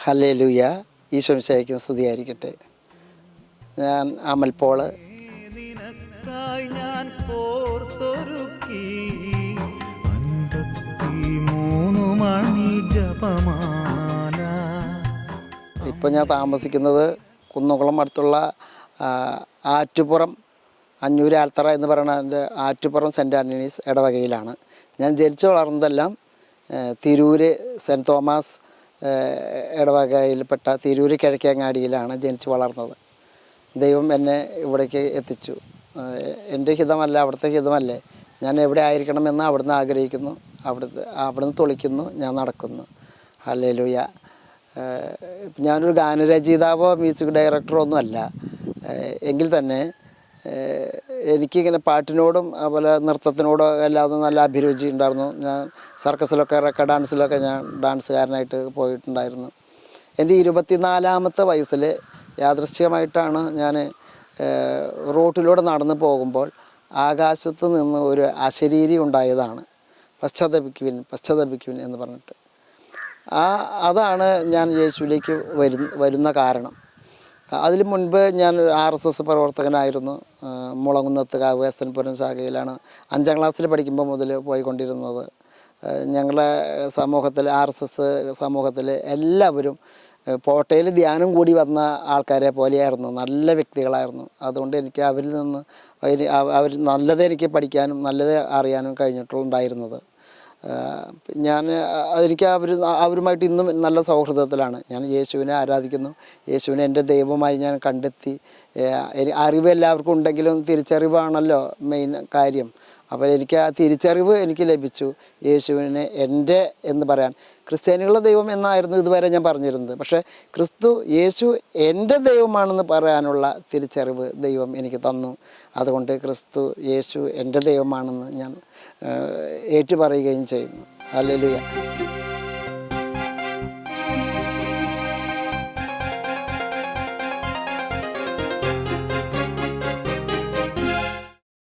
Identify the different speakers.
Speaker 1: Hallelujah. Isho മിശിഹായ്ക്ക് സ്തുതിയായിരിക്കട്ടെ. ഞാൻ അമൽ പോള്. ഇപ്പോൾ ഞാൻ താമസിക്കുന്നത് കുന്നംകുളം അടുത്തുള്ള ആറ്റുപുറം അഞ്ഞൂര് ആൽത്തറ എന്ന് പറയുന്ന അതിൻ്റെ ആറ്റുപുറം സെൻറ്റ് ആൻ്റണീസ് ഇടവകയിലാണ്. ഞാൻ ജനിച്ചു വളർന്നതെല്ലാം തിരൂര് സെൻറ്റ് തോമസ് ഇടവകയിൽപ്പെട്ട തിരൂര് കിഴക്കേങ്ങാടിയിലാണ് ജനിച്ചു വളർന്നത്. ദൈവം എന്നെ ഇവിടേക്ക് എത്തിച്ചു. എൻ്റെ ഹിതമല്ല, അവിടുത്തെ ഹിതമല്ലേ. ഞാൻ എവിടെ ആയിരിക്കണമെന്ന് അവിടുന്ന് ആഗ്രഹിക്കുന്നു, അവിടുന്ന് തുളിക്കുന്നു, ഞാൻ നടക്കുന്നു. ഹല്ലേലൂയ. ഞാനൊരു ഗാനരചയിതാവോ മ്യൂസിക് ഡയറക്ടറോ ഒന്നുമല്ല. എങ്കിൽ തന്നെ എനിക്കിങ്ങനെ പാട്ടിനോടും അതുപോലെ നൃത്തത്തിനോടും എല്ലാതും നല്ല അഭിരുചി ഉണ്ടായിരുന്നു. ഞാൻ സർക്കസിലൊക്കെ റെക്കോർഡ് ഡാൻസിലൊക്കെ ഞാൻ ഡാൻസുകാരനായിട്ട് പോയിട്ടുണ്ടായിരുന്നു. എൻ്റെ 24-ാമത്തെ വയസ്സിൽ യാദൃശ്ചികമായിട്ടാണ് ഞാൻ റോട്ടിലൂടെ നടന്നു പോകുമ്പോൾ ആകാശത്ത് നിന്ന് ഒരു അശരീരി ഉണ്ടായതാണ്. പശ്ചാത്തപിക്കുവിൻ എന്ന് പറഞ്ഞിട്ട്. അതാണ് ഞാൻ യേശുവിലേക്ക് വരുന്ന കാരണം. അതിന് മുൻപ് ഞാൻ RSS പ്രവർത്തകനായിരുന്നു. മുളങ്കുന്നത്ത് കാവുവേസൻപുരം ശാഖയിലാണ് 5ാം ക്ലാസ്സിൽ പഠിക്കുമ്പോൾ മുതൽ പോയിക്കൊണ്ടിരുന്നത്. ഞങ്ങളുടെ സമൂഹത്തിൽ RSS സമൂഹത്തിൽ എല്ലാവരും പോട്ടയിൽ ധ്യാനം കൂടി വന്ന ആൾക്കാരെ പോലെയായിരുന്നു. നല്ല വ്യക്തികളായിരുന്നു. അതുകൊണ്ട് എനിക്ക് അവരിൽ നിന്ന് അവർ നല്ലത് എനിക്ക് പഠിക്കാനും നല്ലത് അറിയാനും കഴിഞ്ഞിട്ടുണ്ടായിരുന്നത്. എനിക്ക് അവരുമായിട്ട് ഇന്നും നല്ല സൗഹൃദത്തിലാണ്. ഞാൻ യേശുവിനെ ആരാധിക്കുന്നു. യേശുവിനെ എൻ്റെ ദൈവമായി ഞാൻ കണ്ടെത്തി. അറിവ് എല്ലാവർക്കും ഉണ്ടെങ്കിലും തിരിച്ചറിവാണല്ലോ മെയിൻ കാര്യം. അപ്പോൾ എനിക്ക് ആ തിരിച്ചറിവ് എനിക്ക് ലഭിച്ചു. യേശുവിനെ എൻ്റെ എന്ന് പറയാൻ, ക്രിസ്ത്യാനികളുടെ ദൈവം എന്നായിരുന്നു ഇതുവരെ ഞാൻ പറഞ്ഞിരുന്നത്. പക്ഷേ യേശു എൻ്റെ ദൈവമാണെന്ന് പറയാനുള്ള തിരിച്ചറിവ് ദൈവം എനിക്ക് തന്നു. അതുകൊണ്ട് യേശു എൻ്റെ ദൈവമാണെന്ന് ഞാൻ ഏറ്റുപറയുകയും ചെയ്യുന്നു. ഹല്ലേലൂയ.